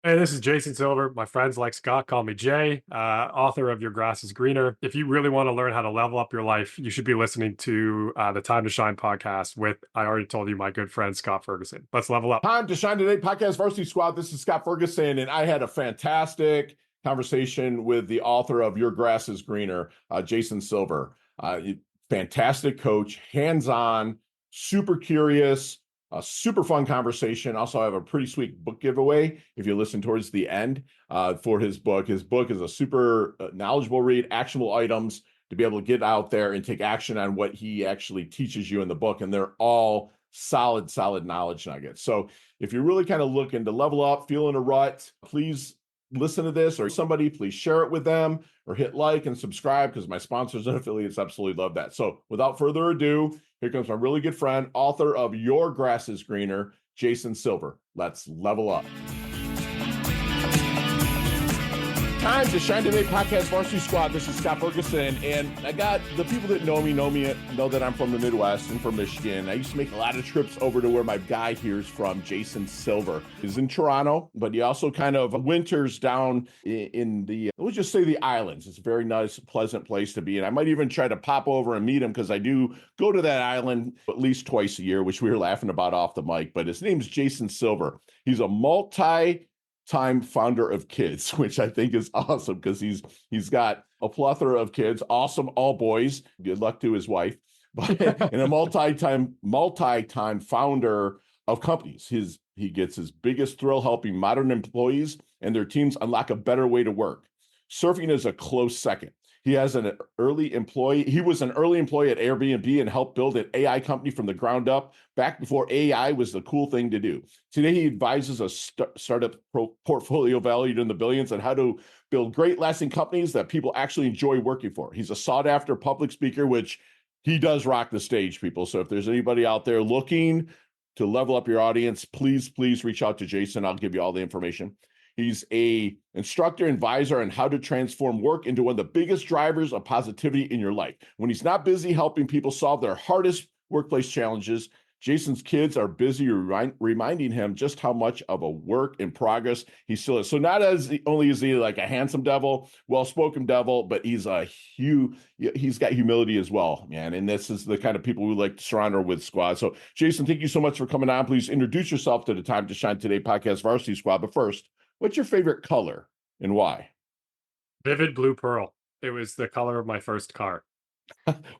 Hey, this is Jason Silver. My friends like Scott call me Jay, author of Your Grass is Greener. If you really want to learn how to level up your life, you should be listening to the Time to Shine podcast with, I already told you, my good friend Scott Ferguson. Let's level up. Time to Shine Today podcast Varsity Squad. This is Scott Ferguson, and I had a fantastic conversation with the author of Your Grass is Greener, Jason Silver. Fantastic coach, hands-on, super curious, a super fun conversation. Also, I have a pretty sweet book giveaway if you listen towards the end for his book. His book is a super knowledgeable read, actionable items to be able to get out there and take action on what he actually teaches you in the book. And they're all solid knowledge nuggets. So if you're really kind of looking to level up, feeling a rut, please listen to this, or somebody, please share it with them or hit like and subscribe, because my sponsors and affiliates absolutely love that. So without further ado, here comes my really good friend, author of Your Grass is Greener, Jason Silver. Let's level up. Time to Shine Today podcast Varsity Squad. This is Scott Ferguson, and I got the people that know me know that I'm from the Midwest and from Michigan. I used to make a lot of trips over to where my guy here is from, Jason Silver. He's in Toronto, but he also kind of winters down in the, let's just say, the islands. It's a very nice, pleasant place to be, and I might even try to pop over and meet him, because I do go to that island at least twice a year, which we were laughing about off the mic. But his name's Jason Silver. He's a multi-time founder of kids, which I think is awesome, because he's got a plethora of kids, awesome, all boys. Good luck to his wife, but and a multi-time founder of companies. He gets his biggest thrill helping modern employees and their teams unlock a better way to work. Surfing is a close second. He was an early employee at Airbnb and helped build an AI company from the ground up back before AI was the cool thing to do. Today, he advises a startup portfolio valued in the billions on how to build great lasting companies that people actually enjoy working for. He's a sought after public speaker, which he does rock the stage, people. So if there's anybody out there looking to level up your audience, please reach out to Jason. I'll give you all the information. He's a instructor, advisor on how to transform work into one of the biggest drivers of positivity in your life. When he's not busy helping people solve their hardest workplace challenges, Jason's kids are busy reminding him just how much of a work in progress he still is. So not only is he like a handsome devil, well-spoken devil, but he's got humility as well, man. And this is the kind of people we like to surround her with, squad. So Jason, thank you so much for coming on. Please introduce yourself to the Time to Shine Today podcast Varsity Squad. But first, what's your favorite color and why? Vivid blue pearl. It was the color of my first car.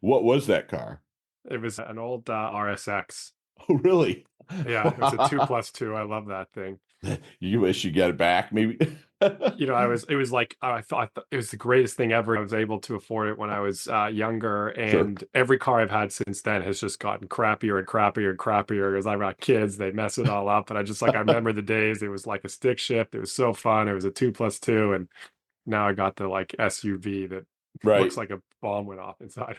What was that car? It was an old RSX. Oh, really? Yeah, it was a 2+2. I love that thing. You wish you get it back, maybe. It was like, I thought it was the greatest thing ever. I was able to afford it when I was younger, Sure. and every car I've had since then has just gotten crappier and crappier and crappier as I've got kids. They mess it all up, and I remember the days. It was like a stick shift. It was so fun. It was a 2+2, and now I got the like SUV that Right. looks like a bomb went off inside.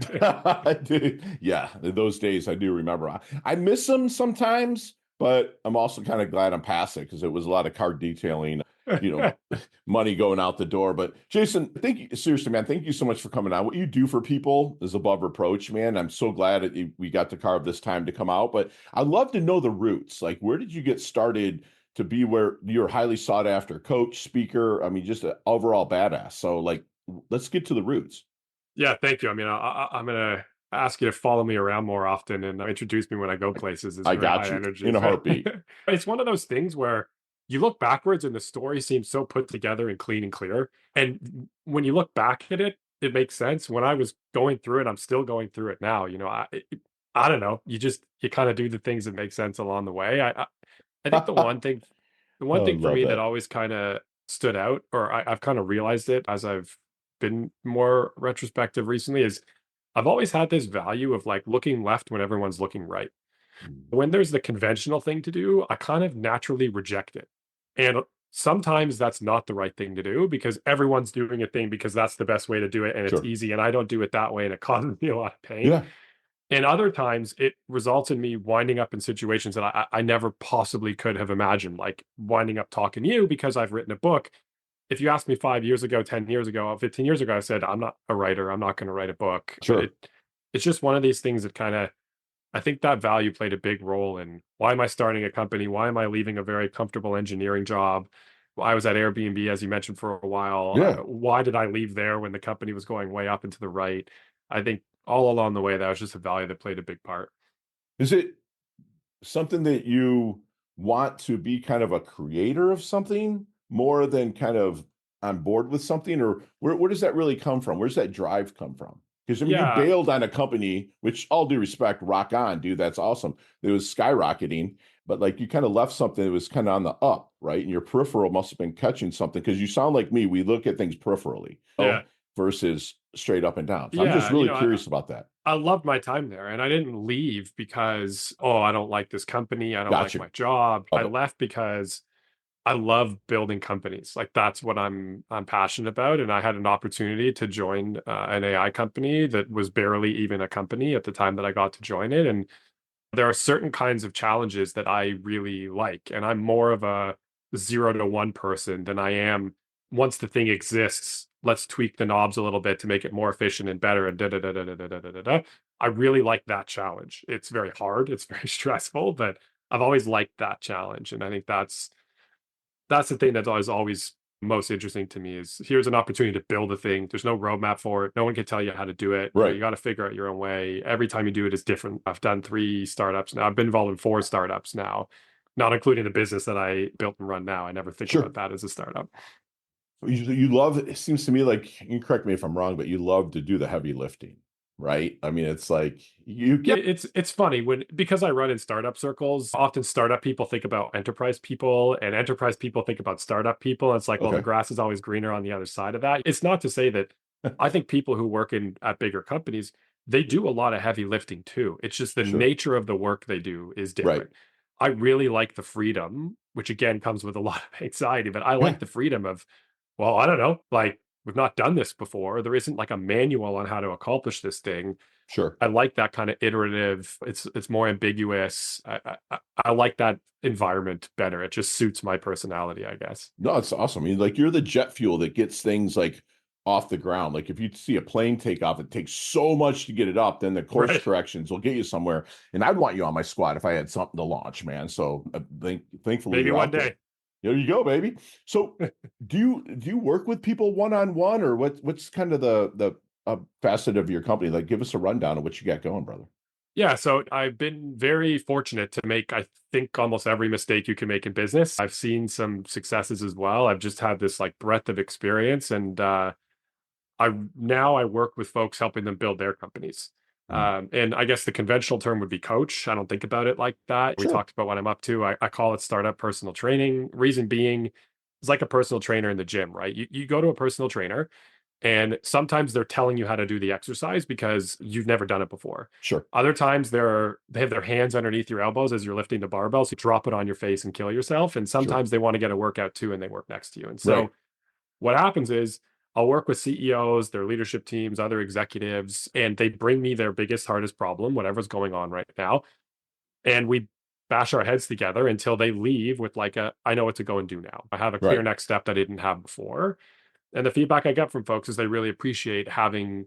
Yeah, those days I do remember. I miss them sometimes, but I'm also kind of glad I'm past it, because it was a lot of car detailing, money going out the door. But Jason, thank you. Seriously, man, thank you so much for coming on. What you do for people is above reproach, man. I'm so glad that we got to carve this time to come out. But I'd love to know the roots. Like, where did you get started to be where you're a highly sought after coach, speaker? I mean, just an overall badass. So, like, let's get to the roots. Yeah, thank you. I mean, I'm gonna ask you to follow me around more often and introduce me when I go places. It's I very got high you energy. in a heartbeat. It's one of those things where you look backwards and the story seems so put together and clean and clear. And when you look back at it, it makes sense. When I was going through it, I'm still going through it now. I don't know. You kind of do the things that make sense along the way. I think the one Oh, thing for love me that it. always kind of stood out, or I've kind of realized it as I've been more retrospective recently, is I've always had this value of like looking left when everyone's looking right. When there's the conventional thing to do, I kind of naturally reject it. And sometimes that's not the right thing to do, because everyone's doing a thing because that's the best way to do it and it's Sure. easy. And I don't do it that way and it causes me a lot of pain. Yeah. And other times it results in me winding up in situations that I never possibly could have imagined, like winding up talking to you because I've written a book. If you asked me 5 years ago, 10 years ago, 15 years ago, I said, I'm not a writer. I'm not going to write a book. But Sure. it's just one of these things that kind of, I think that value played a big role in why am I starting a company? Why am I leaving a very comfortable engineering job? I was at Airbnb, as you mentioned, for a while. Yeah. Why did I leave there when the company was going way up and to the right? I think all along the way, that was just a value that played a big part. Is it something that you want to be kind of a creator of something more than kind of on board with something, or where does that really come from? Where's that drive come from? Because I mean, you Yeah, bailed on a company, which all due respect, rock on, dude, that's awesome. It was skyrocketing, but like you kind of left something that was kind of on the up, right? And your peripheral must have been catching something because you sound like me. We look at things peripherally, yeah, oh, versus straight up and down. So I'm just yeah. really curious about that. I loved my time there, and I didn't leave because, oh, I don't like this company, I don't like Gotcha. my job. I Love it. left because I love building companies. Like that's what I'm passionate about. And I had an opportunity to join an AI company that was barely even a company at the time that I got to join it. And there are certain kinds of challenges that I really like. And I'm more of a 0 to 1 person than I am once the thing exists. Let's tweak the knobs a little bit to make it more efficient and better and da da da da da da da da da. Da. I really like that challenge. It's very hard, it's very stressful, but I've always liked that challenge. And I think that's the thing that's always most interesting to me is here's an opportunity to build a thing. There's no roadmap for it. No one can tell you how to do it. Right. You got to figure out your own way. Every time you do it is different. I've done 3 startups now. I've been involved in 4 startups now, not including the business that I built and run now. I never think Sure. about that as a startup. You love, it seems to me like, you correct me if I'm wrong, but you love to do the heavy lifting, right? I mean, it's like you Yeah, get, it's funny when because I run in startup circles, often startup people think about enterprise people and enterprise people think about startup people. It's like, well, the okay, grass is always greener on the other side of that. It's not to say that I think people who work in at bigger companies, they do a lot of heavy lifting too. It's just the sure, nature of the work they do is right. different. I really like the freedom, which again comes with a lot of anxiety, but I Yeah, like the freedom of, well, I don't know, like we've not done this before. There isn't like a manual on how to accomplish this thing. sure. I like that kind of iterative. It's more ambiguous. I like that environment better. It just suits my personality, I guess. No, it's awesome. I mean, like you're the jet fuel that gets things like off the ground. Like if you see a plane take off, it takes so much to get it up, then the course Right. corrections will get you somewhere. And I'd want you on my squad if I had something to launch, man. So thankfully Maybe you're one out there. day. There you go, baby. So do you work with people one on one, or what's kind of the facet of your company? Like, give us a rundown of what you got going, brother. Yeah, so I've been very fortunate to make, I think, almost every mistake you can make in business. I've seen some successes as well. I've just had this like breadth of experience, and I work with folks helping them build their companies. Mm. And I guess the conventional term would be coach. I don't think about it like that. We Sure, talked about what I'm up to. I call it startup personal training. Reason being, it's like a personal trainer in the gym, right? You go to a personal trainer, and sometimes they're telling you how to do the exercise because you've never done it before. sure, Other times they have their hands underneath your elbows as you're lifting the barbell, so you drop it on your face and kill yourself. And sure. sometimes they want to get a workout too, and they work next to you. And Right, so what happens is I'll work with CEOs, their leadership teams, other executives, and they bring me their biggest, hardest problem, whatever's going on right now. And we bash our heads together until they leave with like I know what to go and do now. I have a clear right, next step that I didn't have before. And the feedback I get from folks is they really appreciate having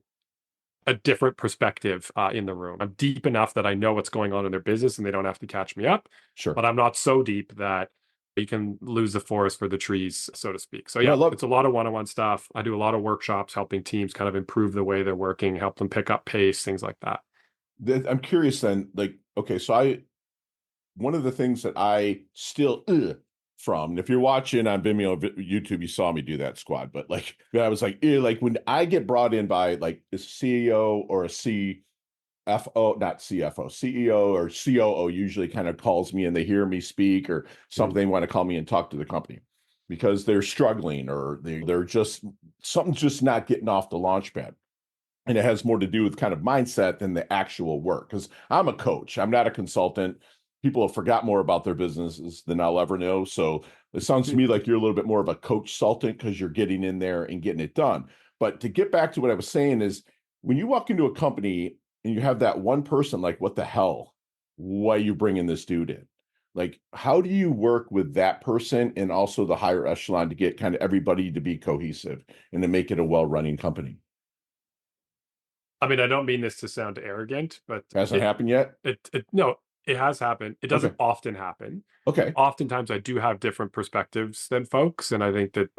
a different perspective in the room. I'm deep enough that I know what's going on in their business and they don't have to catch me up, sure. but I'm not so deep that you can lose the forest for the trees, so to speak. So No, I yeah, love. it's a lot of one-on-one stuff. I do a lot of workshops helping teams kind of improve the way they're working, help them pick up pace, things like that. I'm curious then. Like, okay, so I one of the things that I still from, and if you're watching on Vimeo, YouTube, you saw me do that squad, but like I was like, like when I get brought in by like a CEO or a CFO, not CFO, CEO or COO usually kind of calls me and they hear me speak or something, Mhm. they want to call me and talk to the company because they're struggling or they're just something's just not getting off the launch pad. And it has more to do with kind of mindset than the actual work. Because I'm a coach, I'm not a consultant. People have forgot more about their businesses than I'll ever know. So it sounds to me like you're a little bit more of a coach consultant because you're getting in there and getting it done. But to get back to what I was saying is when you walk into a company and you have that one person, like, what the hell? Why are you bringing this dude in? Like, how do you work with that person and also the higher echelon to get kind of everybody to be cohesive and to make it a well-running company? I mean, I don't mean this to sound arrogant, but Hasn't happened yet? no, It has happened. It Okay. doesn't often happen. Okay. Oftentimes, I do have different perspectives than folks, and I think that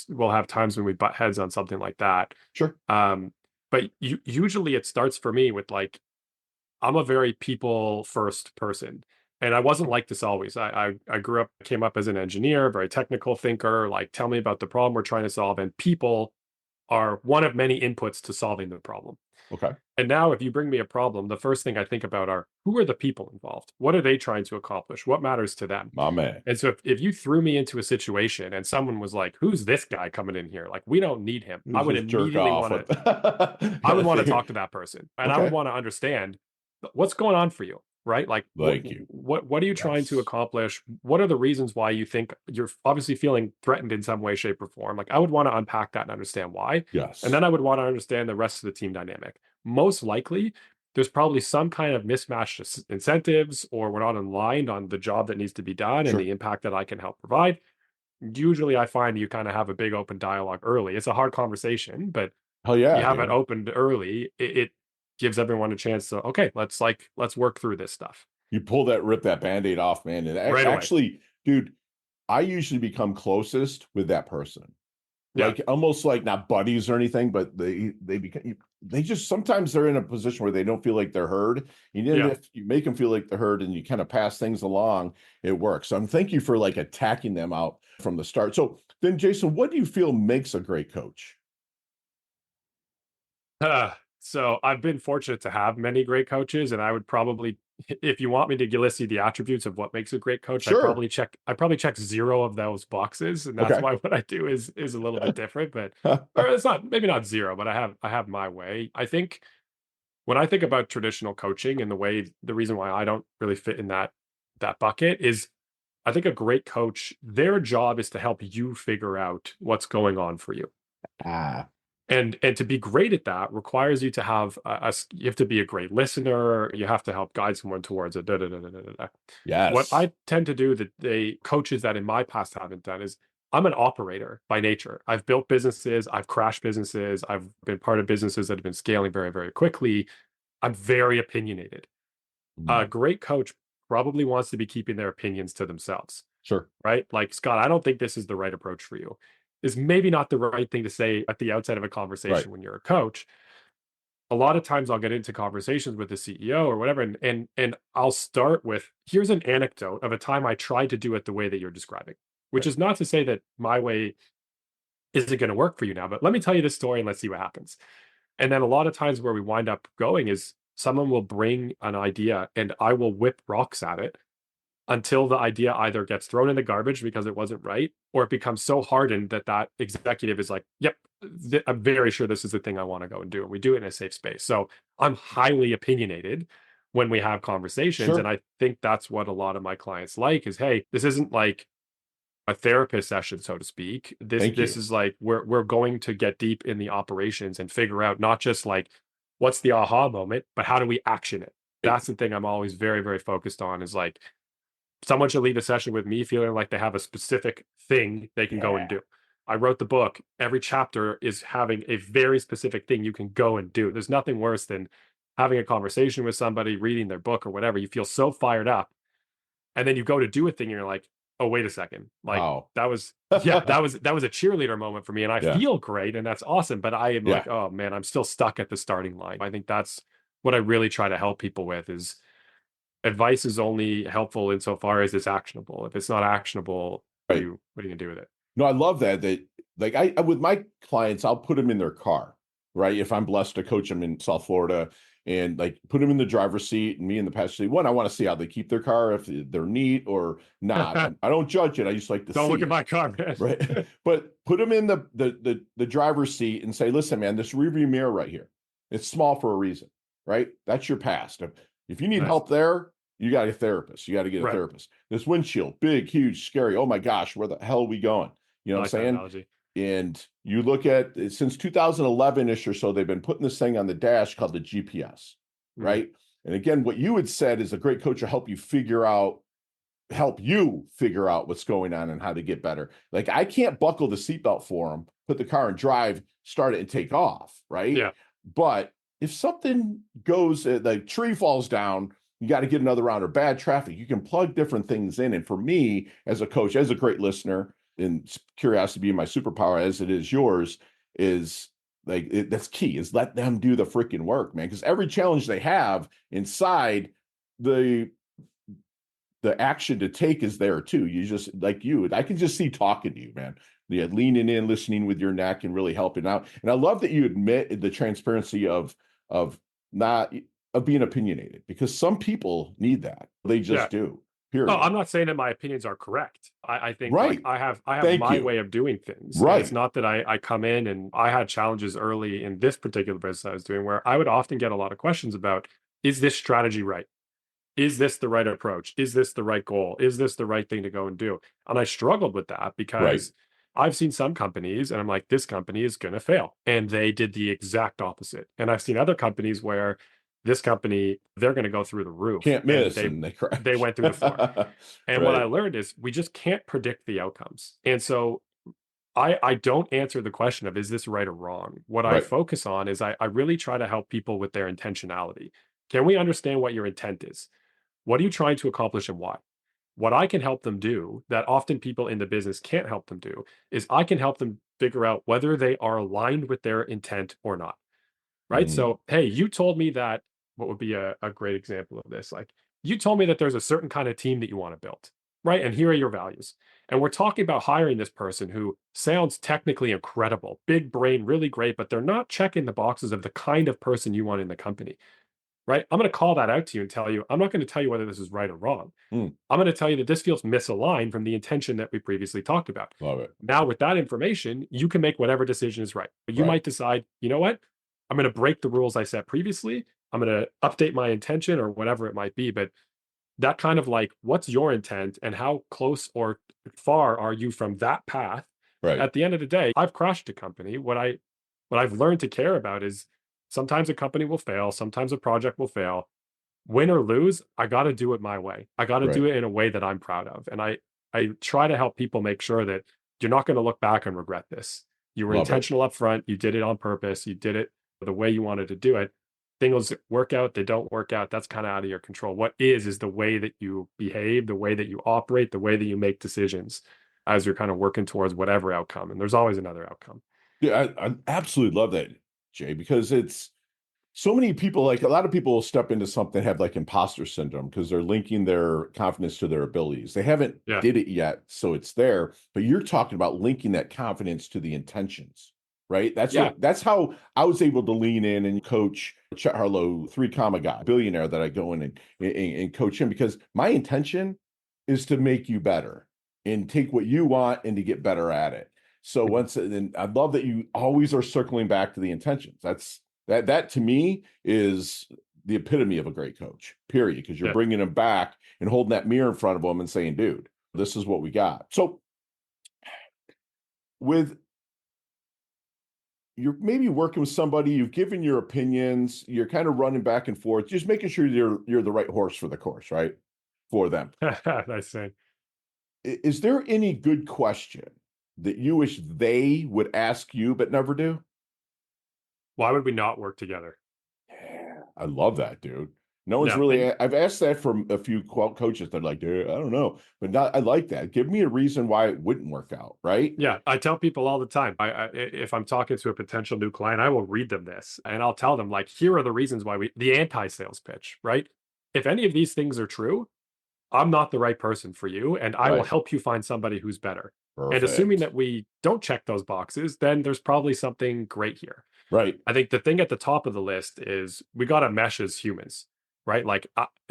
we'll have times when we butt heads on something like that. Sure. Um, but usually it starts for me with like I'm a very people first person. And I wasn't like this always. I grew up, came up as an engineer, very technical thinker, like tell me about the problem we're trying to solve. And people are one of many inputs to solving the problem. Okay. And now if you bring me a problem, the first thing I think about are who are the people involved? What are they trying to accomplish? What matters to them? My man. And so if you threw me into a situation and someone was like, who's this guy coming in here? Like, we don't need him. Who's this jerk off? What I kind would of want to thing? talk to that person and I would Okay. want to understand what's going on for you, right? Like Thank you. what are you trying to Yes. accomplish? What are the reasons why you think you're obviously feeling threatened in some way, shape, or form? Like I would want to unpack that and understand why. And Yes. then I would want to understand the rest of the team dynamic. Most likely, there's probably some kind of mismatched incentives, or we're not aligned on the job that needs to be done and Sure. the impact that I can help provide. Usually, I find you kind of have a big open dialogue early. It's a hard conversation, but Hell you yeah, have it dude. opened early. It gives everyone a chance to okay, let's work through this stuff You pull that, rip that band-aid off, man. And right away. actually, dude, I usually become closest with that person. Yeah, Like almost like not buddies or anything, but they become they just sometimes they're in a position where they don't feel like they're heard. And then yeah. if you make them feel like they're heard and you kind of pass things along, it works. So I'm thank you for like attacking them out from the start. So then, Jason, what do you feel makes a great coach? So I've been fortunate to have many great coaches, and I would probably, if you want me to list you the attributes of what makes a great coach, Sure. I probably check zero of those boxes, and that's Okay. why what I do is a little bit different. But or it's not maybe not zero, but I have my way. I think when I think about traditional coaching and the reason why I don't really fit in that bucket is I think a great coach, their job is to help you figure out what's going on for you. Ah, And to be great at that requires you to have you have to be a great listener. You have to help guide someone towards a da da da da da da. Da. What yes. I tend to do that the coaches that in my past haven't done is I'm an operator by nature. I've built businesses, I've crashed businesses, I've been part of businesses that have been scaling very, very quickly. I'm very opinionated. A Mm, great coach probably wants to be keeping their opinions to themselves, sure. right? Like, Scott, I don't think this is the right approach for you. Is maybe not the right thing to say at the outset of a Right. conversation when you're a coach. A lot of times I'll get into conversations with the CEO or whatever, and I'll start with here's an anecdote of a time I tried to do it the way that you're describing, which Right. is not to say that my way isn't going to work for you now, but let me tell you this story and let's see what happens. And then a lot of times where we wind up going is someone will bring an idea and I will whip rocks at it until the idea either gets thrown in the garbage because it wasn't right, or it becomes so hardened that that executive is like, "Yep, I'm very sure this is the thing I want to go and do," and we do it in a safe space. So I'm highly opinionated when we have conversations, and Sure. I think that's what a lot of my clients like is, hey, this isn't like a therapist session, so to speak. Thank This you. is like we're going to get deep in the operations and figure out not just like what's the aha moment, but how do we action it. Right. That's the thing I'm always very, very focused on is like someone should leave a session with me feeling like they have a specific thing they can go and Yeah. do. I wrote the book. Every chapter is having a very specific thing you can go and do. There's nothing worse than having a conversation with somebody, reading their book or whatever. You feel so fired up, and then you go to do a thing, and you're like, "Oh, wait a second! Like Wow. that was yeah, that was a cheerleader moment for me, and I Yeah. feel great, and that's awesome." But I am Yeah. like, "Oh man, I'm still stuck at the starting line." I think that's what I really try to help people with is advice is only helpful insofar as it's actionable. If it's not actionable, Right. what are you gonna do with it? No, I love that. That like with my clients, I'll put them in their car, right? If I'm blessed to coach them in South Florida and like put them in the driver's seat and me in the passenger seat. One, I want to see how they keep their car, if they're neat or not. I don't judge it. I just like to Don't see look at it. my car, man. Right. But put them in the driver's seat and say, listen, man, this rearview mirror right here, it's small for a reason, right? That's your past. If you need Nice. help there, you got a therapist. You got to get a Right. therapist. This windshield, big, huge, scary. Oh my gosh, where the hell are we going? You know I what I'm like that saying? analogy. And you look at since 2011-ish or so, they've been putting this thing on the dash called the GPS, Mm, right? And again, what you had said is a great coach will help you figure out what's going on and how to get better. Like I can't buckle the seatbelt for them, put the car in drive, start it and take off, right? yeah. But if something goes, the tree falls down, you got to get another round, or bad traffic. You can plug different things in. And for me, as a coach, as a great listener, and curiosity being my superpower as it is yours, is like that's key, is let them do the freaking work, man. Because every challenge they have inside, the action to take is there too. You just, like you, I can just see talking to you, man. Yeah, leaning in, listening with your neck, and really helping out. And I love that you admit the transparency of not of being opinionated, because some people need that. They Yeah. just do. Oh, Period. I'm not saying that my opinions are correct. I think like Right. I have Thank my you. way of doing things. And it's Right. not that I come in, and I had challenges early in this particular business I was doing where I would often get a lot of questions about, is this strategy right? Is this the right approach? Is this the right goal? Is this the right thing to go and do? And I struggled with that Right. because I've seen some companies and I'm like, this company is going to fail. And they did the exact opposite. And I've seen other companies where this company, they're going to go through the roof, Can't and miss, they and they they crash. went through the floor. And what I Right. learned is we just can't predict the outcomes. And so I don't answer the question of, is this right or wrong? What I Right. focus on is I really try to help people with their intentionality. Can we understand what your intent is? What are you trying to accomplish and why? What I can help them do that often people in the business can't help them do is I can help them figure out whether they are aligned with their intent or not. Right. Mm. So, hey, you told me that, what would be a great example of this? Like, you told me that there's a certain kind of team that you want to build. Right. And here are your values. And we're talking about hiring this person who sounds technically incredible, big brain, really great, but they're not checking the boxes of the kind of person you want in the company. Right. I'm going to call that out to you and tell you, I'm not going to tell you whether this is right or wrong. Mm. I'm going to tell you that this feels misaligned from the intention that we previously talked about. Love it. Now, with that information, you can make whatever decision is right. But you Right. might decide, you know what? I'm going to break the rules I set previously. I'm going to update my intention or whatever it might be. But that kind of like, what's your intent and how close or far are you from that path? Right. At the end of the day, I've crashed a company. What I've learned to care about is sometimes a company will fail, sometimes a project will fail. Win or lose, I got to do it my way. I got to Right. do it in a way that I'm proud of. And I try to help people make sure that you're not going to look back and regret this. You were Love it. intentional up front. You did it on purpose. You did it the way you wanted to do it. Things work out, they don't work out. That's kind of out of your control. What is the way that you behave, the way that you operate, the way that you make decisions as you're kind of working towards whatever outcome. And there's always another outcome. Yeah, I absolutely love that, Jay, because it's so many people, like a lot of people will step into something, have like imposter syndrome because they're linking their confidence to their abilities. They haven't Yeah. did it yet, so it's there. But you're talking about linking that confidence to the intentions, right? Yeah. That's how I was able to lean in and coach Chet Harlow, 3 comma guy, billionaire, that I go in and coach him, because my intention is to make you better and take what you want and to get better at it. So once, and I love that you always are circling back to the intentions. That to me is the epitome of a great coach, period, because you're Yeah. bringing them back and holding that mirror in front of them and saying, dude, this is what we got. So with, you're maybe working with somebody, you've given your opinions, you're kind of running back and forth, just making sure you're the right horse for the course, right? For them. Nice saying. Is there any good question that you wish they would ask you but never do? Why would we not work together? Yeah, I love that, dude. No one's Yeah. And really. I've asked that from a few coaches. They're like, dude, I don't know, but not. I like that. Give me a reason why it wouldn't work out, right? yeah, I tell people all the time. If I'm talking to a potential new client, I will read them this and I'll tell them, like, here are the reasons why the anti-sales pitch, right? If any of these things are true, I'm not the right person for you, and I will Right. help you find somebody who's better. And assuming Perfect. that we don't check those boxes, then there's probably something great here. Right. I think the thing at the top of the list is we got to mesh as humans, right? Like,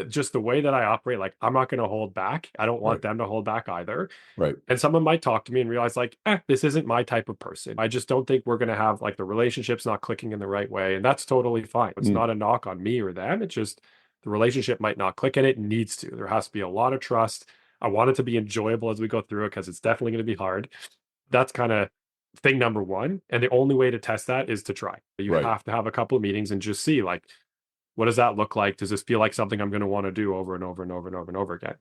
just the way that I operate, like, I'm not going to hold back. I don't want Right. them to hold back either. Right. And someone might talk to me and realize, like, this isn't my type of person. I just don't think we're going to have, like, the relationship's not clicking in the right way. And that's totally fine. It's Mm. not a knock on me or them. It's just the relationship might not click, and it needs to. There has to be a lot of trust. I want it to be enjoyable as we go through it because it's definitely going to be hard. That's kind of thing number one. And the only way to test that is to try. You Right. have to have a couple of meetings and just see, like, what does that look like? Does this feel like something I'm going to want to do over and over and over and over and over again?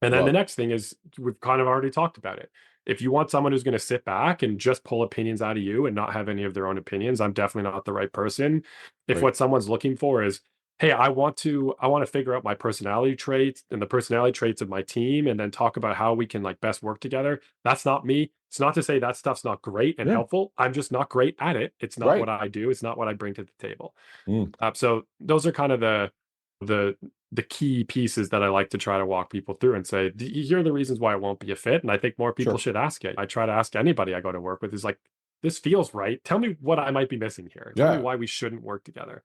And then the Love it. next thing is, we've kind of already talked about it. If you want someone who's going to sit back and just pull opinions out of you and not have any of their own opinions, I'm definitely not the right person. If Right. what someone's looking for is, hey, I want to figure out my personality traits and the personality traits of my team and then talk about how we can like best work together. That's not me. It's not to say that stuff's not great and Yeah, helpful. I'm just not great at it. It's not what right. I do. It's not what I bring to the table. Mm, So those are kind of the the key pieces that I like to try to walk people through and say, here are the reasons why it won't be a fit. And I think more people sure. should ask it. I try to ask anybody I go to work with is like, this feels right. Tell me what I might be missing here. Tell me Yeah. why we shouldn't work together.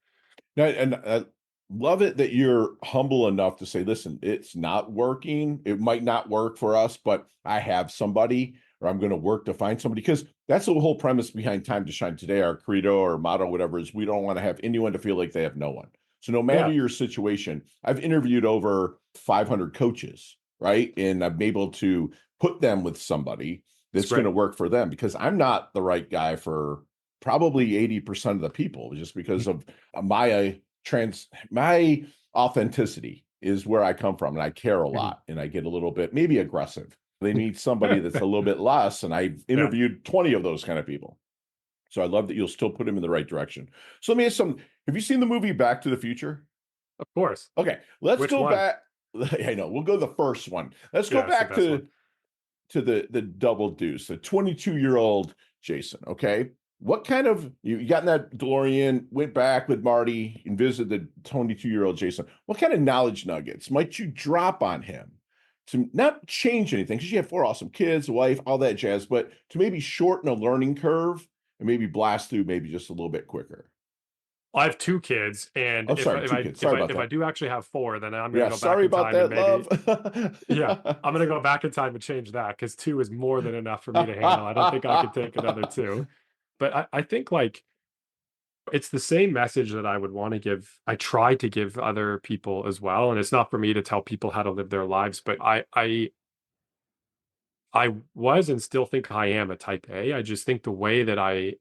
And I love it that you're humble enough to say, listen, it's not working. It might not work for us, but I have somebody, or I'm going to work to find somebody. Because that's the whole premise behind Time to Shine today. Our credo or motto, whatever, is we don't want to have anyone to feel like they have no one. So no matter Yeah, your situation, I've interviewed over 500 coaches, right? And I'm able to put them with somebody it's that's going great. to work for them because I'm not the right guy for probably 80% of the people just because of my authenticity is where I come from and I care a Mhm. lot and I get a little bit maybe aggressive. They need somebody that's a little bit less, and I've Yeah, interviewed 20 of those kind of people. So I love that you'll still put them in the right direction. So let me ask some. Have you seen the movie Back to the Future? of course. Okay, let's Which go one? back. I know we'll go the first one. Let's go Yeah, it's the back best one. to the double deuce, the 22-year-old Jason. Okay. What kind of you got in that DeLorean, went back with Marty and visited the 22-year-old Jason? What kind of knowledge nuggets might you drop on him to not change anything? Because you have four awesome kids, a wife, all that jazz, but to maybe shorten a learning curve and maybe blast through maybe just a little bit quicker. I have 2 kids, and Oh, if sorry, I if two I kids. if Sorry I about if I that. do actually have 4, then I'm gonna Yeah, go back sorry in about time and that, maybe love. yeah, I'm gonna go back in time and change that because 2 is more than enough for me to handle. I don't think I could take another 2. But I think, like, it's the same message that I would wanna give I try to give other people as well, and it's not for me to tell people how to live their lives, but I was and still think I am a type A. I just think the way that I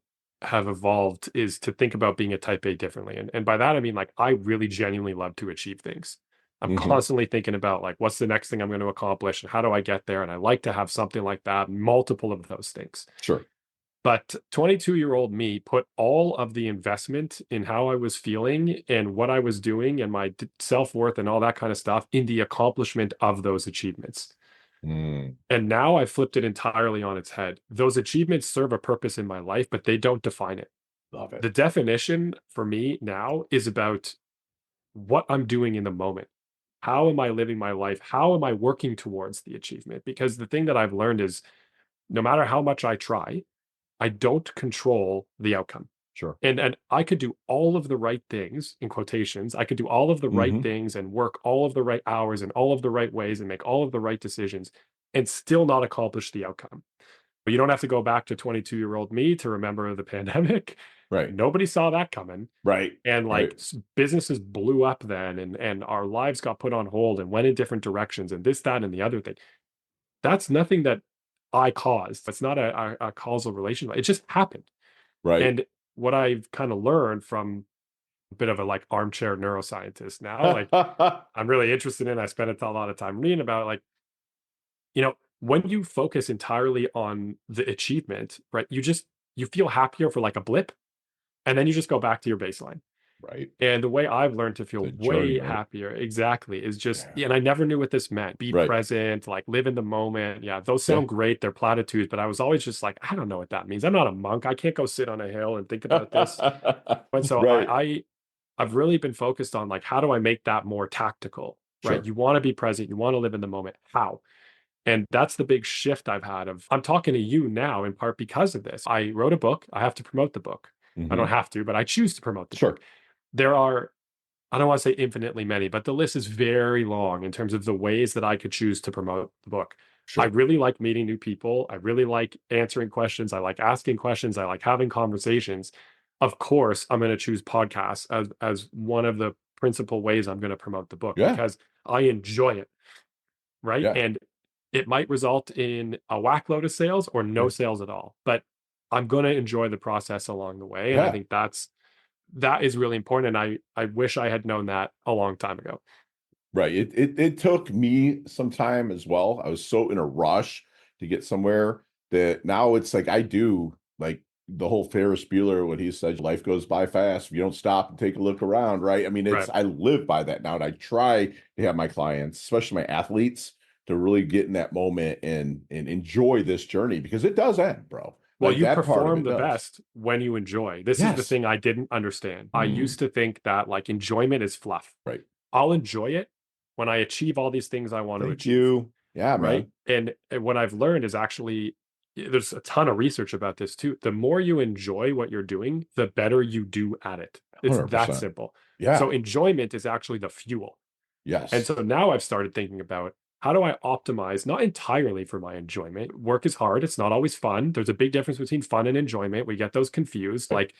have evolved is to think about being a type A differently. And by that I mean like I really genuinely love to achieve things. I'm Hmm. constantly thinking about like what's the next thing I'm going to accomplish and how do I get there? And I like to have something like that, multiple of those things. Sure. But 22-year-old me put all of the investment in how I was feeling and what I was doing and my self-worth and all that kind of stuff in the accomplishment of those achievements. Mm, And now I've flipped it entirely on its head. Those achievements serve a purpose in my life, but they don't define it. love it. The definition for me now is about what I'm doing in the moment. How am I living my life? How am I working towards the achievement? Because the thing that I've learned is no matter how much I try, I don't control the outcome. Sure. And I could do all of the right things in quotations. I could do all of the right Hmm. things and work all of the right hours in all of the right ways and make all of the right decisions and still not accomplish the outcome. But you don't have to go back to 22-year-old me to remember the pandemic. Right. Nobody saw that coming. Right. And like Right. businesses blew up then and our lives got put on hold and went in different directions and this, that, and the other thing. That's nothing that I caused. It's not a causal relationship. It just happened. Right. And what I've kind of learned from a bit of a like armchair neuroscientist now, like I'm really interested in, I spend a lot of time reading about like, when you focus entirely on the achievement, right? You feel happier for like a blip and then you just go back to your baseline. Right. And the way I've learned to feel The journey, way right? happier, exactly, is just, Yeah. and I never knew what this meant. Be Right. present, like live in the moment. Yeah, those Yeah. sound great. They're platitudes, but I was always just like, I don't know what that means. I'm not a monk. I can't go sit on a hill and think about this. And so Right. I've really been focused on like, how do I make that more tactical, right? Sure. You want to be present, you want to live in the moment. How? And that's the big shift I've had of I'm talking to you now in part because of this. I wrote a book. I have to promote the book. I don't Hmm. have to, but I choose to promote the book. Sure. There are, I don't want to say infinitely many, but the list is very long in terms of the ways that I could choose to promote the book. I Sure. really like meeting new people. I really like answering questions. I like asking questions. I like having conversations. Of course, I'm going to choose podcasts as one of the principal ways I'm going to promote the book Yeah. because I enjoy it, right? Yeah. And it might result in a whack load of sales or no Yeah. sales at all, but I'm going to enjoy the process along the way. And I Yeah. think that is really important. And I wish I had known that a long time ago. Right. It took me some time as well. I was so in a rush to get somewhere that now it's like I do like the whole Ferris Bueller, what he said, life goes by fast if you don't stop and take a look around, right? I mean, Right. I live by that now, and I try to have my clients, especially my athletes, to really get in that moment and enjoy this journey because it does end, bro. Well, Like you that part of perform it the does. best when you enjoy. This is the Yes. thing I didn't understand. I Mm, used to think that like enjoyment is fluff. right. I'll enjoy it when I achieve all these things I want to Thank achieve. you. Yeah, Right. man. And what I've learned is actually there's a ton of research about this too. The more you enjoy what you're doing, the better you do at it. It's that 100%. simple. So Yeah. enjoyment is actually the fuel. And Yes. so now I've started thinking about how do I optimize, not entirely for my enjoyment. Work is hard. It's not always fun. There's a big difference between fun and enjoyment. We get those confused. Right. Like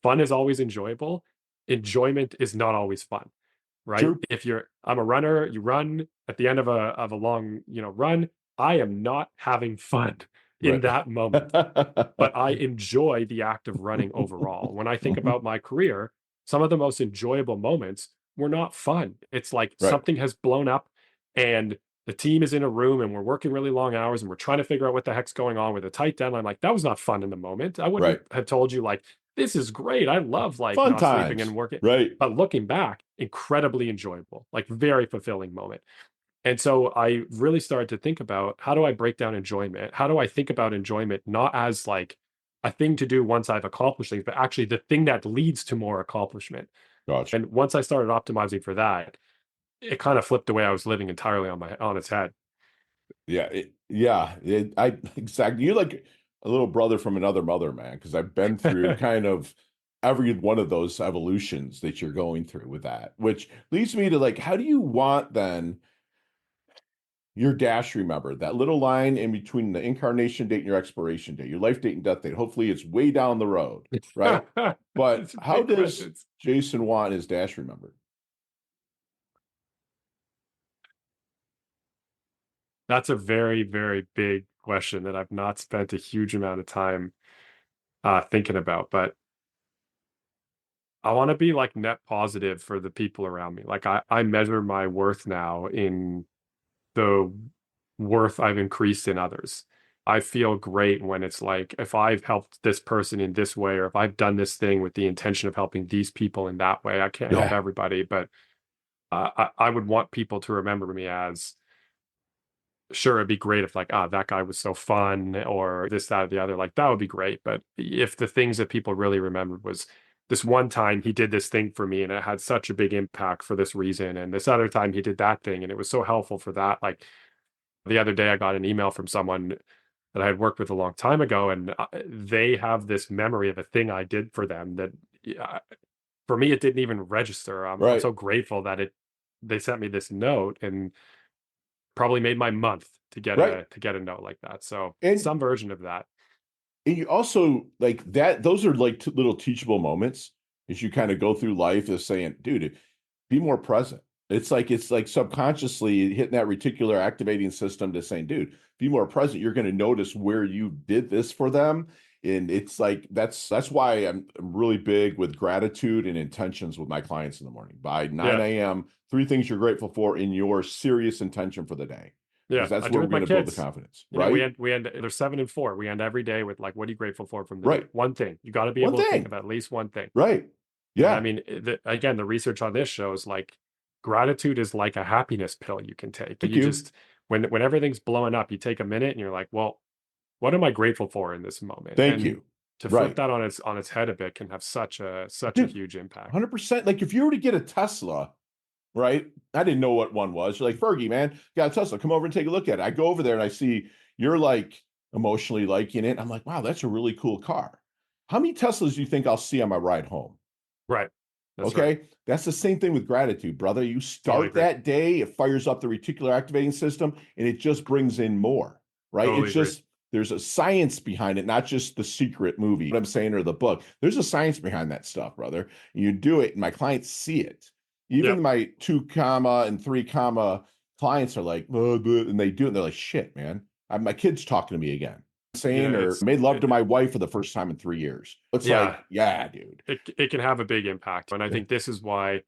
fun is always enjoyable. Enjoyment is not always fun, right? True. If you're I'm a runner, you run at the end of a long, run, I am not having fun in Right. that moment, but I enjoy the act of running overall. When I think about my career, some of the most enjoyable moments were not fun. It's like Right. something has blown up and the team is in a room and we're working really long hours and we're trying to figure out what the heck's going on with a tight deadline. Like that was not fun in the moment. I wouldn't Right. have told you like this is great. I love like Fun not sleeping and times. working. Right. But looking back, incredibly enjoyable, like very fulfilling moment. And so I really started to think about how do I break down enjoyment? How do I think about enjoyment not as like a thing to do once I've accomplished things, but actually the thing that leads to more accomplishment. Gotcha. And once I started optimizing for that, it kind of flipped the way I was living entirely on its head. Yeah, I exactly. You're like a little brother from another mother, man, because I've been through kind of every one of those evolutions that you're going through with that, which leads me to like, how do you want then your dash remembered? That little line in between the incarnation date and your expiration date, your life date and death date. Hopefully, it's way down the road, right? But It's how big does questions. Jason want his dash remembered? That's a very, very big question that I've not spent a huge amount of time thinking about, but I want to be like net positive for the people around me. Like I measure my worth now in the worth I've increased in others. I feel great when it's like if I've helped this person in this way, or if I've done this thing with the intention of helping these people in that way. I can't help Yeah, everybody, but I would want people to remember me as sure it'd be great if like that guy was so fun or this that or the other like that would be great, but if the things that people really remembered was this one time he did this thing for me and it had such a big impact for this reason and this other time he did that thing and it was so helpful for that. Like the other day I got an email from someone that I had worked with a long time ago and they have this memory of a thing I did for them that uh, for me it didn't even register. I'm right, so grateful that it they sent me this note and probably made my month right. to get a note like that. So And some version of that. And you also like that, those are like little teachable moments as you kind of go through life is saying, dude, be more present. It's like subconsciously hitting that reticular activating system to saying, dude, be more present. You're going to notice where you did this for them. And it's like that's why I'm really big with gratitude and intentions with my clients in the morning. By Yeah. 9 a.m., three things you're grateful for in your serious intention for the day. Because Yeah. that's I do where we're with my going to build the kids. confidence, You know, right? we end they're 7 and 4. We end every day with like, what are you grateful for from the day? Right. One thing. You got to be One able to think thing. of at least one thing. Right. And I Yeah. mean, again, the research on this shows like gratitude is like a happiness pill you can take. Thank You you. just when everything's blowing up, you take a minute and you're like, well, what am I grateful for in this moment? Thank And you. to flip Right. that on its head a bit can have such a Dude, huge impact. 100%. Like if you were to get a Tesla, right? I didn't know what one was. You're like, Fergie, man, got a Tesla. Come over and take a look at it. I go over there and I see you're like emotionally liking it. I'm like, wow, that's a really cool car. How many Teslas do you think I'll see on my ride home? Right. That's right. Okay. That's the same thing with gratitude, brother. You Totally start agree. that day, it fires up the reticular activating system, and it just brings in more, right? Totally It's agree. just, there's a science behind it, not just the secret movie, what I'm saying, or the book. There's a science behind that stuff, brother. You do it, and my clients see it. Even Yep. my 2 comma and 3 comma clients are like, and they do it, and they're like, shit, man. My kid's talking to me again. Yeah. Saying, or made love to my wife for the first time in 3 years. It's Yeah. like, yeah, dude. It can have a big impact. And I Yeah. think this is why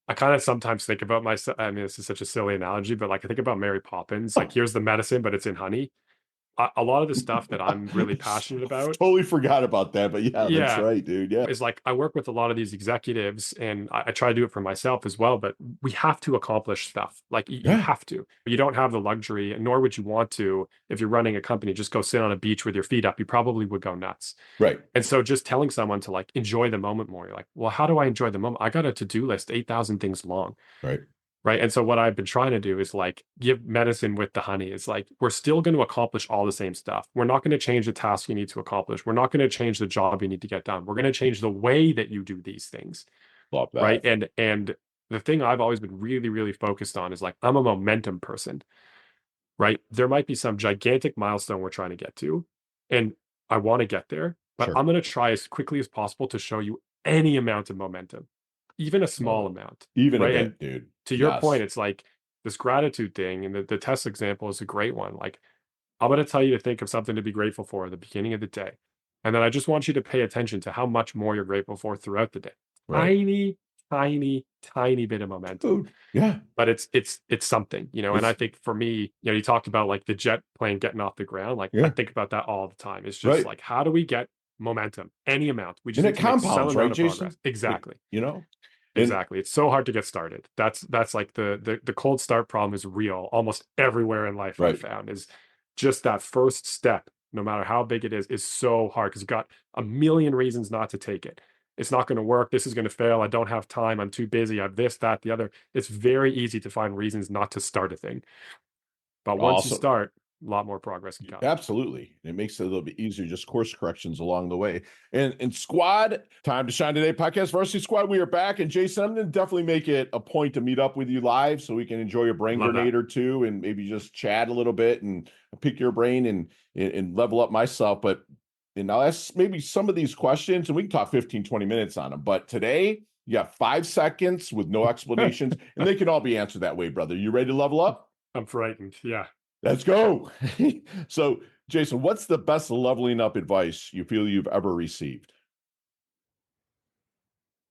I kind of sometimes think about myself. I mean, this is such a silly analogy, but like I think about Mary Poppins. Like, Oh, here's the medicine, but it's in honey. a lot of the stuff that I'm really passionate about, Totally forgot about that, but yeah, that's yeah, right, dude. Yeah. is like I work with a lot of these executives and I try to do it for myself as well, but we have to accomplish stuff. Like you Yeah. have to. You don't have the luxury, nor would you want to if you're running a company, just go sit on a beach with your feet up. You probably would go nuts. Right. And so just telling someone to like enjoy the moment more, you're like, well, how do I enjoy the moment? I got a to-do list, 8,000 things long. Right. Right. And so what I've been trying to do is like give medicine with the honey. It's like we're still going to accomplish all the same stuff. We're not going to change the task you need to accomplish. We're not going to change the job you need to get done. We're going to change the way that you do these things. Love Right. that. And the thing I've always been really, really focused on is like I'm a momentum person. Right. There might be some gigantic milestone we're trying to get to, and I want to get there, but Sure. I'm going to try as quickly as possible to show you any amount of momentum, even a Love small it. amount. Even a Right. And bit, dude. to your point, Yes. it's like this gratitude thing, and the test example is a great one. Like, I'm going to tell you to think of something to be grateful for at the beginning of the day. And then I just want you to pay attention to how much more you're grateful for throughout the day. Right. Tiny, tiny, tiny bit of momentum. Dude. Yeah. But it's something, and I It's think for me, you talked about like the jet plane getting off the ground. Like I yeah. think about that all the time. It's just Right. like, how do we get momentum? Any amount. We And just it need to make some compounds, right, amount of progress. Jason? Exactly. You know? And Exactly. It's so hard to get started. That's like the cold start problem is real almost everywhere in life I've right. found is just that first step, no matter how big it is so hard because you've got a million reasons not to take it. It's not going to work. This is going to fail. I don't have time. I'm too busy. I have this, that, the other. It's very easy to find reasons not to start a thing. But once you Awesome. start, a lot more progress can come. Absolutely. It makes it a little bit easier, just course corrections along the way. And squad, time to shine today podcast varsity squad. We are back. And Jason, I'm gonna definitely make it a point to meet up with you live so we can enjoy a brain Love that. grenade or two and maybe just chat a little bit and pick your brain and level up myself. But and I'll ask maybe some of these questions and we can talk 15, 20 minutes on them. But today you got 5 seconds with no explanations, and they can all be answered that way, brother. You ready to level up? I'm frightened. Yeah. Let's go. So, Jason, what's the best leveling up advice you feel you've ever received?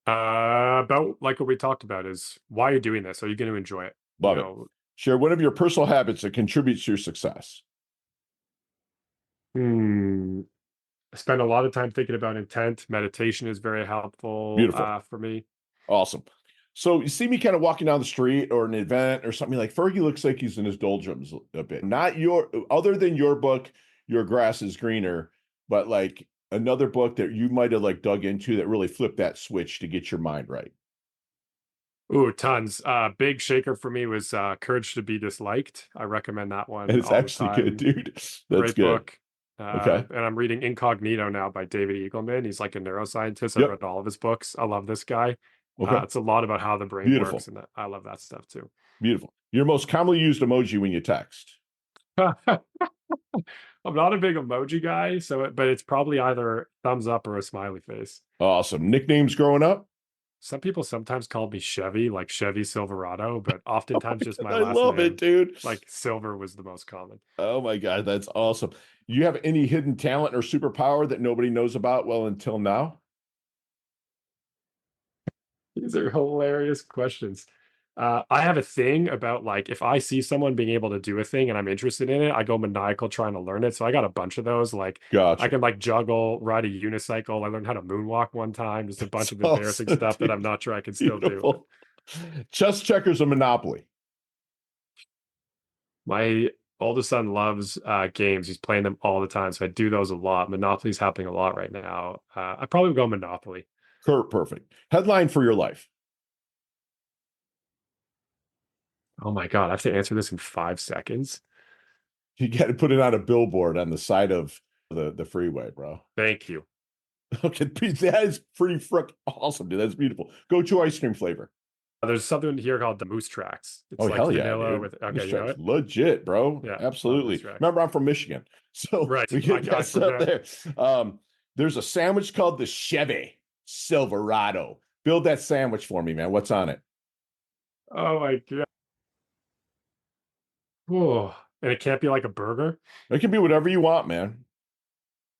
About like what we talked about is why you're doing this. Are you going to enjoy it? You Love it. know, Share one of your personal habits that contributes to your success. hmm. I spend a lot of time thinking about intent. Meditation is very helpful Beautiful. for me. Awesome. So you see me kind of walking down the street or an event or something like Fergie looks like he's in his doldrums a bit. Not your other than your book, Your Grass is Greener, but like another book that you might have like dug into that really flipped that switch to get your mind right. Ooh, tons. Big shaker for me was Courage to Be Disliked. I recommend that And one it's all the actually good, time. dude. That's Great good. book. Okay. And I'm reading Incognito now by David Eagleman. He's like a neuroscientist. I've Yep. read all of his books. I love this guy. Okay. It's a lot about how the brain works, Beautiful. and I love that stuff too. Beautiful. Your most commonly used emoji when you text. I'm not a big emoji guy, but it's probably either thumbs up or a smiley face. Awesome. Nicknames growing up? Some people sometimes call me Chevy, like Chevy Silverado, but Oh oftentimes my just God, my I last love it, name. dude. Like Silver was the most common. Oh my God, that's awesome. You have any hidden talent or superpower that nobody knows about well until now? These are hilarious questions. I have a thing about like if I see someone being able to do a thing and I'm interested in it, I go maniacal trying to learn it. So I got a bunch of those. Like I Gotcha. can like juggle, ride a unicycle. I learned how to moonwalk one time. Just a bunch That's of embarrassing awesome, stuff that I'm dude. not sure I can still do. Beautiful. Chess, checkers, or Monopoly? My oldest son loves games. He's playing them all the time. So I do those a lot. Monopoly's happening a lot right now. I probably would go Monopoly. Kurt, perfect. Headline for your life. Oh my God, I have to answer this in 5 seconds. You got to put it on a billboard on the side of the freeway, bro. Thank you. Okay, that is pretty frick awesome, dude. That's beautiful. Go to ice cream flavor. There's something here called the Moose Tracks. Oh, It's like hell yeah, vanilla dude. with, Moose okay, you know Tracks, it? legit, bro. Yeah, love Moose Absolutely. Tracks. Remember, I'm from Michigan. So Right. we get I that stuff forget. there. There's a sandwich called the Chevy Silverado. Build that sandwich for me, man. What's on it? Oh my God. Oh, and it can't be like a burger. It can be whatever you want, man.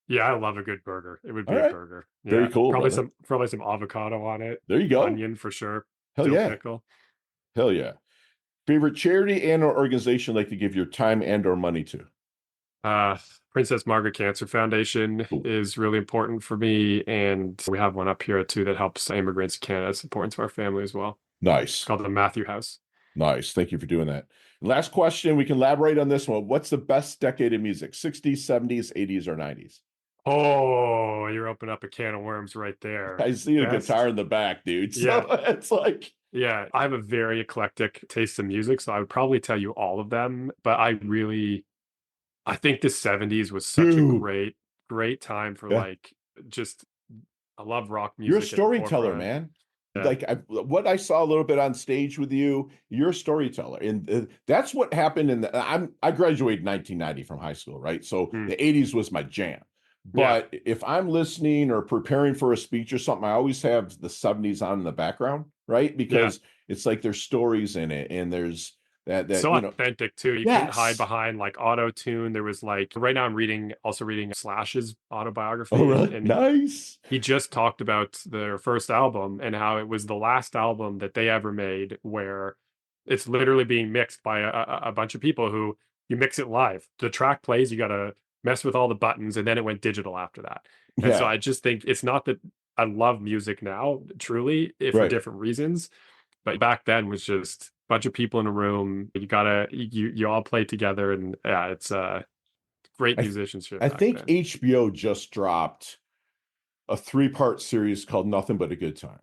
Yeah, I love a good burger. It would All be a right. burger. Very Yeah, cool, probably brother. some avocado on it, There you go. onion for sure, Hell dill yeah. pickle. Hell yeah. Favorite charity and or organization like to give your time and or money to? Uh, Princess Margaret Cancer Foundation Cool. is really important for me, and we have one up here too that helps immigrants in Canada. It's important to our family as well. It's Nice. called the Matthew House. Nice. Thank you for doing that. Last question. We can elaborate on this one. What's the best decade of music? 60s, 70s, 80s, or 90s? Oh, you're opening up a can of worms right there. I see a guitar Best. in the back, dude. So Yeah. it's like, Yeah. I have a very eclectic taste in music, so I would probably tell you all of them, but I think the 70s was such a dude, great time for yeah, like just I love rock you're a music at the storyteller, forefront. man. Yeah. Like what I saw a little bit on stage with you, you're a storyteller, and that's what happened. I graduated 1990 from high school, right? So Mm. the 80s was my jam. Yeah. But if I'm listening or preparing for a speech or something, I always have the 70s on in the background, right? Yeah. Because it's like there's stories in it, and there's that So you know, authentic too. You couldn't hide yes. behind like auto tune. There was like right now I'm also reading Slash's Oh, autobiography, really? and Nice. he just talked about their first album and how it was the last album that they ever made where it's literally being mixed by a bunch of people who you mix it live. The track plays, you got to mess with all the buttons, and then it went digital after that. And so Yeah, I just think it's not that I love music now, truly, if for right. different reasons, but back then was just a bunch of people in a room. You all play together, and yeah, it's great I th- musicianship I back think then. HBO just dropped a three-part series called Nothing But a Good Time.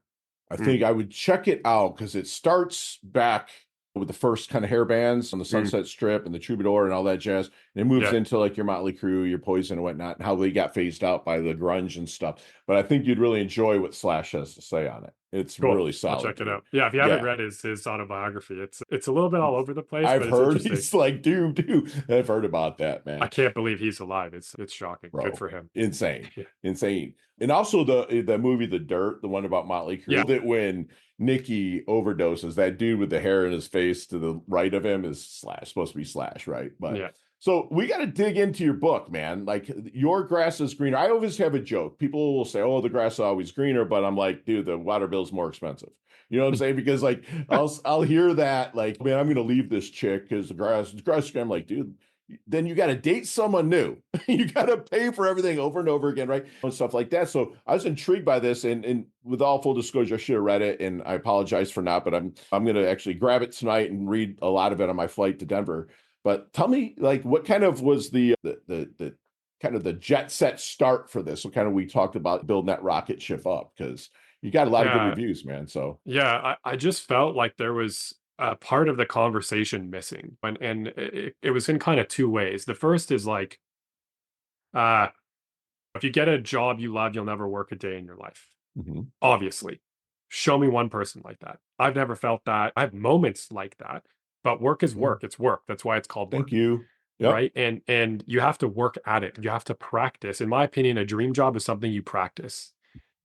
I Mm, think I would check it out because it starts back with the first kind of hair bands on the mm, Sunset Strip and the Troubadour and all that jazz. And it moves yeah, into like your Motley Crue, your Poison and whatnot, and how they got phased out by the grunge and stuff. But I think you'd really enjoy what Slash has to say on it. It's cool. really I'll solid, check it dude. out. Yeah, if you haven't Yeah. read his autobiography, it's a little bit all over the place, I've but it's heard interesting. he's like, dude. I've heard about that, I man. can't believe he's alive. It's shocking. Good Bro, for him. insane, Yeah. insane. And also the movie The Dirt, the one about Motley Yeah. Crue, that when Nicky overdoses, that dude with the hair in his face to the right of him is Slash, supposed to be Slash, right? But Yeah. so we got to dig into your book, man. Like your grass is greener. I always have a joke. People will say, "Oh, the grass is always greener," but I'm like, dude, the water bill's more expensive. You know what I'm saying? Because like I'll hear that, like, man, I'm gonna leave this chick because the grass. I'm like, dude, then you got to date someone new. You got to pay for everything over and over again, right? And stuff like that. So I was intrigued by this, and with all full disclosure, I should have read it, and I apologize for not. But I'm going to actually grab it tonight and read a lot of it on my flight to Denver. But tell me, like, what kind of was the kind of the jet set start for this? What kind of we talked about building that rocket ship up because you got a lot of good Yeah. reviews, man. So Yeah. I just felt like there was a part of the conversation missing. And it was in kind of two ways. The first is like, uh, if you get a job you love, you'll never work a day in your life. mhm. Obviously. Show me one person like that. I've never felt that. I have moments like that, but work is Yeah, work. It's work. That's why it's called thank work. you. Yep. Right. And you have to work at it. You have to practice. In my opinion, a dream job is something you practice.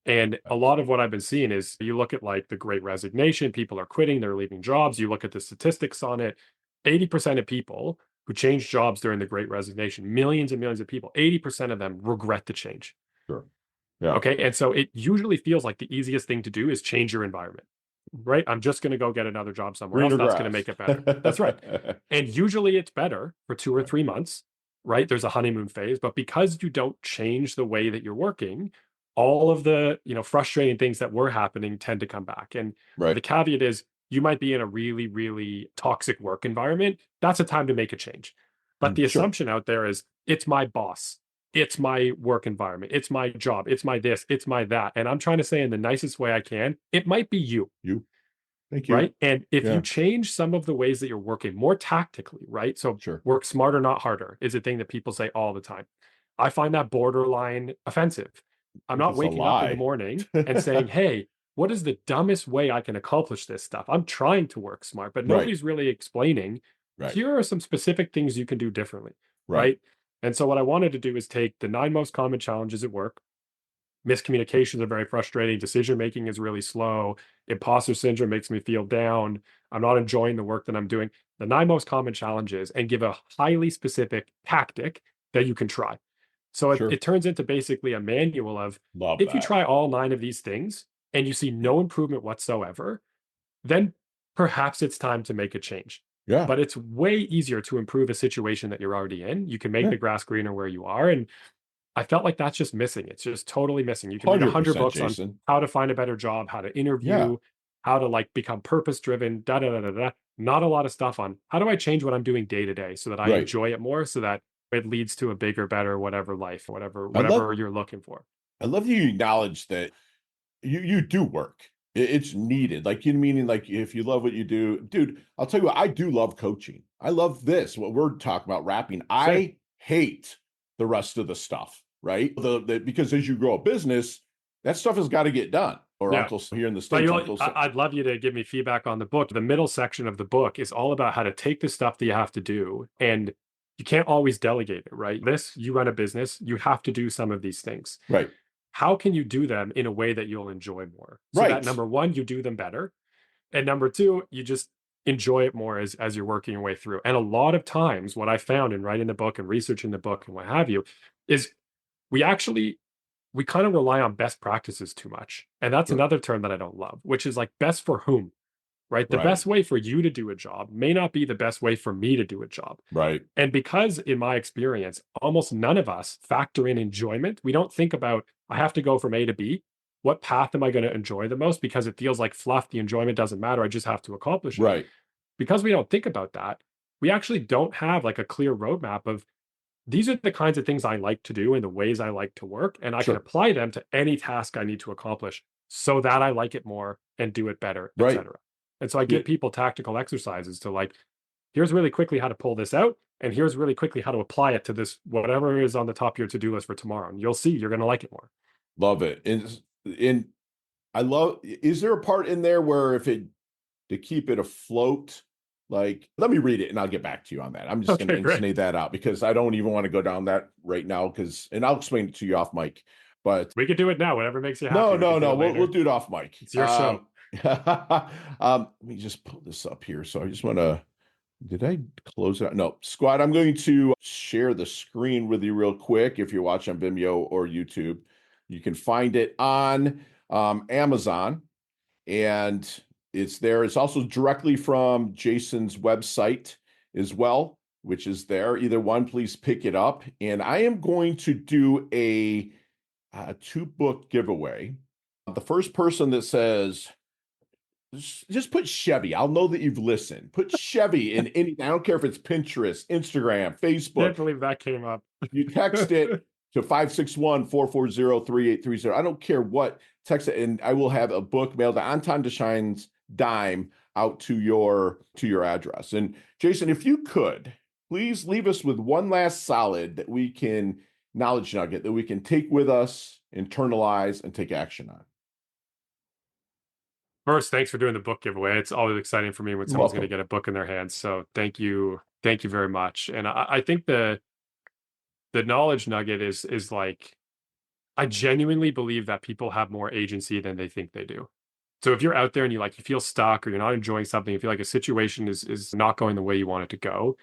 And a lot of what I've been seeing is you look at like the great resignation, people are quitting, they're leaving jobs. You look at the statistics on it. 80% of people who change jobs during the great resignation, millions and millions of people, 80% of them regret the change. Sure. Yeah. Okay. And so it usually feels like the easiest thing to do is change your environment, right? I'm just going to go get another job somewhere else. Greener That's going to grass. make it better. That's right. And usually it's better for 2 or 3 months, right? There's a honeymoon phase, but because you don't change the way that you're working, all of the, frustrating things that were happening tend to come back. And the Right. caveat is you might be in a really, really toxic work environment. That's a time to make a change. But the Sure. assumption out there is it's my boss. It's my work environment. It's my job. It's my this. It's my that. And I'm trying to say in the nicest way I can, it might be you, You. Thank you. right? And if you Yeah. change some of the ways that you're working more tactically, right? So Sure. work smarter, not harder is a thing that people say all the time. I find that borderline offensive. I'm Think not it's a waking up in the lie. morning and saying, hey, what is the dumbest way I can accomplish this stuff? I'm trying to work smart, but Right. nobody's really explaining Right. here are some specific things you can do differently, Right. right? And so what I wanted to do is take the 9 most common challenges at work. Miscommunications are very frustrating. Decision making is really slow. Imposter syndrome makes me feel down. I'm not enjoying the work that I'm doing. The 9 most common challenges and give a highly specific tactic that you can try. So it Sure. turns into basically a manual of Love if you that. try all 9 of these things and you see no improvement whatsoever, then perhaps it's time to make a change. Yeah. but it's way easier to improve a situation that you're already in. You can make Yeah. the grass greener where you are. And I felt like that's just missing. It's just totally missing. You can read 100 100%, books on Jason. how to find a better job, how to Yeah. interview, how to like become purpose driven, da da da da da. Not a lot of stuff on how do I change what I'm doing day to day so that I Right. enjoy it more, so that it leads to a bigger, better, whatever life, I love whatever you're looking for. I love you acknowledge that you do work. It's needed. Like, you meaning, like, if you love what you do, dude, I'll tell you what, I do love coaching. I love this, what we're talking about, rapping. Same. I hate the rest of the stuff, right? Because as you grow a business, that stuff has got to get done. Or Yeah. Uncle here in the But States, Uncle. I'd love you to give me feedback on the book. The middle section of the book is all about how to take the stuff that you have to do, and you can't always delegate it, right? You run a business, you have to do some of these things. Right. How can you do them in a way that you'll enjoy more? So that Right. number one, you do them better. And number two, you just enjoy it more as you're working your way through. And a lot of times, what I found in writing the book and researching the book and what have you, is we actually we kind of rely on best practices too much. And that's Sure. another term that I don't love, which is like best for whom, right? The Right. best way for you to do a job may not be the best way for me to do a job. Right. And because in my experience, almost none of us factor in enjoyment, we don't think about, I have to go from A to B. What path am I going to enjoy the most? Because it feels like fluff. The enjoyment doesn't matter. I just have to accomplish it. Right. Because we don't think about that, we actually don't have like a clear roadmap of these are the kinds of things I like to do and the ways I like to work. And I can Sure. apply them to any task I need to accomplish so that I like it more and do it better, Right. etc. And so I Yeah. give people tactical exercises to like, here's really quickly how to pull this out. And here's really quickly how to apply it to this, whatever is on the top of your to do list for tomorrow. And you'll see you're going to like it more. Love it. And I love, is there a part in there where if it, to keep it afloat, like, let me read it and I'll get back to you on that. I'm just going to Okay, great. intonate that out because I don't even want to go down that right now and I'll explain it to you off mic. But We could do it now, whatever makes you no, happy. We no, could do no, it we'll later. do it off mic. It's your show. Let me just pull this up here. So I just want to, did I close it out? No, squad. I'm going to share the screen with you real quick. If you're watching on Vimeo or YouTube, you can find it on Amazon, and it's there. It's also directly from Jason's website as well, which is there. Either one, please pick it up. And I am going to do a 2-book giveaway. The first person that says, just put Chevy. I'll know that you've listened. Put Chevy in any, I don't care if it's Pinterest, Instagram, Can't Facebook. believe that came up. You text it to 561-440-3830. I don't care what, text it, and I will have a book mailed on time to shine's dime out to your address. And Jason, if you could, please leave us with one last solid that we can, knowledge nugget that we can take with us, internalize, and take action on. First, thanks for doing the book giveaway. It's always exciting for me when You're someone's going to welcome. get a book in their hands. So thank you. Thank you very much. And I think the knowledge nugget is like, I genuinely believe that people have more agency than they think they do. So if you're out there and you feel stuck or you're not enjoying something, you feel like a situation is not going the way you want it to go,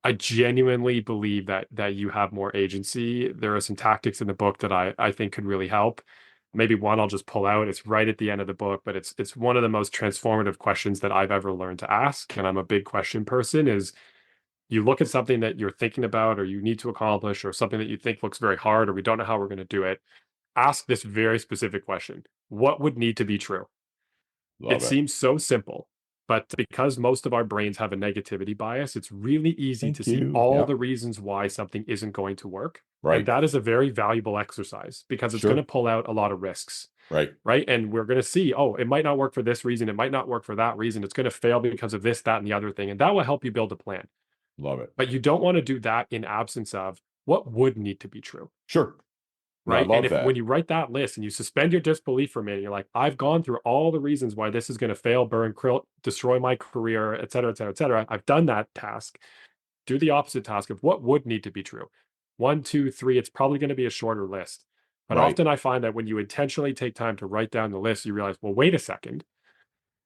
I genuinely believe that you have more agency. There are some tactics in the book that I think could really help. Maybe one I'll just pull out. It's right at the end of the book, but it's one of the most transformative questions that I've ever learned to ask. And I'm a big question person, is you look at something that you're thinking about or you need to accomplish or something that you think looks very hard or we don't know how we're going to do it. Ask this very specific question. What would need to be true? It Love it. seems so simple, but because most of our brains have a negativity bias, it's really easy to Thank see you. all the Yep. reasons why something isn't going to work. And Right. that is a very valuable exercise because it's going to Sure. pull out a lot of risks, Right. right? And we're going to see, oh, it might not work for this reason. It might not work for that reason. It's going to fail because of this, that, and the other thing. And that will help you build a plan. Love it. But you don't want to do that in absence of what would need to be true. Sure. No, I Right. And love if when that. you write that list and you suspend your disbelief for a minute, you're like, I've gone through all the reasons why this is going to fail, burn, destroy my career, et cetera, et cetera, et cetera. I've done that task. Do the opposite task of what would need to be true. 1, 2, 3. It's probably going to be a shorter list. But Right. often I find that when you intentionally take time to write down the list, you realize, well, wait a second.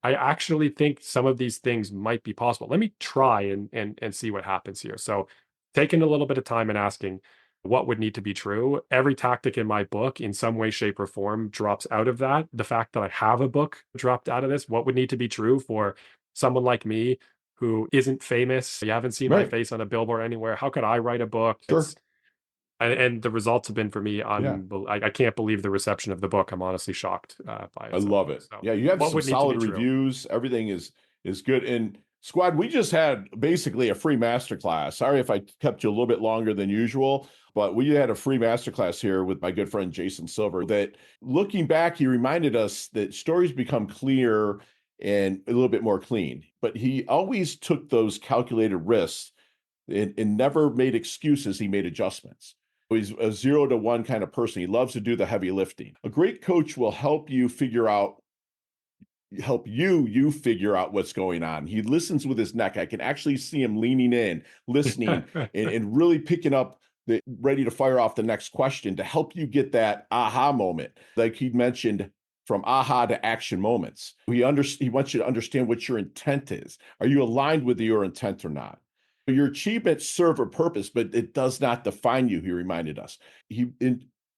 I actually think some of these things might be possible. Let me try and see what happens here. So taking a little bit of time and asking what would need to be true. Every tactic in my book, in some way, shape, or form, drops out of that. The fact that I have a book dropped out of this, what would need to be true for someone like me who isn't famous. You haven't seen my Right. face on a billboard anywhere. How could I write a book? Sure. And the results have been for me Yeah. I can't believe the reception of the book. I'm honestly shocked by I it so love far. it. So Yeah, you have what some would need to be solid true? reviews. Everything is good. And squad, we just had basically a free masterclass. Sorry if I kept you a little bit longer than usual, but we had a free masterclass here with my good friend Jason Silver that looking back, he reminded us that stories become clear and a little bit more clean. But he always took those calculated risks and never made excuses. He made adjustments. He's a 0 to 1 kind of person. He loves to do the heavy lifting. A great coach will help you figure out what's going on. He listens with his neck. I can actually see him leaning in, listening, and really picking up ready to fire off the next question to help you get that aha moment. Like he mentioned, from aha to action moments. He wants you to understand what your intent is. Are you aligned with your intent or not? Your achievements serve a purpose, but it does not define you, he reminded us.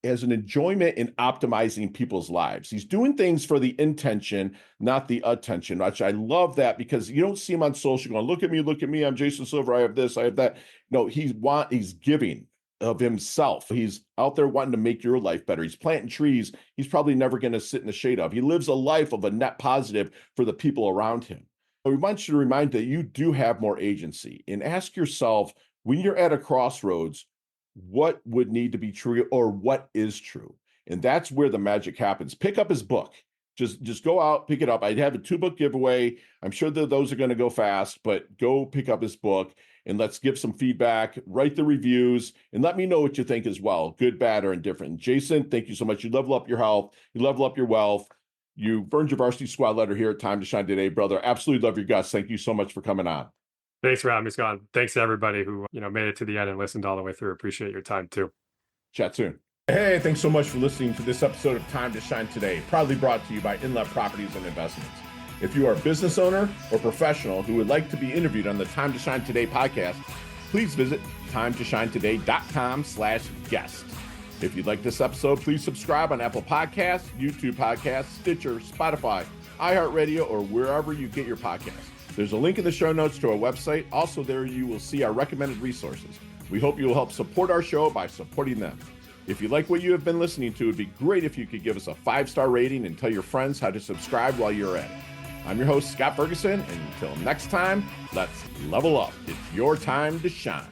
Has an enjoyment in optimizing people's lives. He's doing things for the intention, not the attention, which I love that because you don't see him on social going, look at me, I'm Jason Silver, I have this, I have that. No, he's giving of himself. He's out there wanting to make your life better. He's planting trees he's probably never going to sit in the shade of. He lives a life of a net positive for the people around him. We want you to remind that you do have more agency and ask yourself when you're at a crossroads, what would need to be true or what is true? And that's where the magic happens. Pick up his book. Just go out, pick it up. I'd have a 2-book giveaway. I'm sure that those are going to go fast, but go pick up his book and let's give some feedback, write the reviews, and let me know what you think as well, good, bad, or indifferent. Jason, thank you so much. You level up your health, you level up your wealth. You earned your varsity squad letter here at Time to Shine today, brother. Absolutely love your guts. Thank you so much for coming on. Thanks for having me, Scott. Thanks to everybody who, made it to the end and listened all the way through. Appreciate your time too. Chat soon. Hey, thanks so much for listening to this episode of Time to Shine Today, proudly brought to you by Inlet Properties and Investments. If you are a business owner or professional who would like to be interviewed on the Time to Shine Today podcast, please visit timetoshinetoday.com/guest. If you like this episode, please subscribe on Apple Podcasts, YouTube Podcasts, Stitcher, Spotify, iHeartRadio, or wherever you get your podcasts. There's a link in the show notes to our website. Also, there you will see our recommended resources. We hope you will help support our show by supporting them. If you like what you have been listening to, it'd be great if you could give us a 5-star rating and tell your friends how to subscribe while you're at it. I'm your host, Scott Ferguson, and until next time, let's level up. It's your time to shine.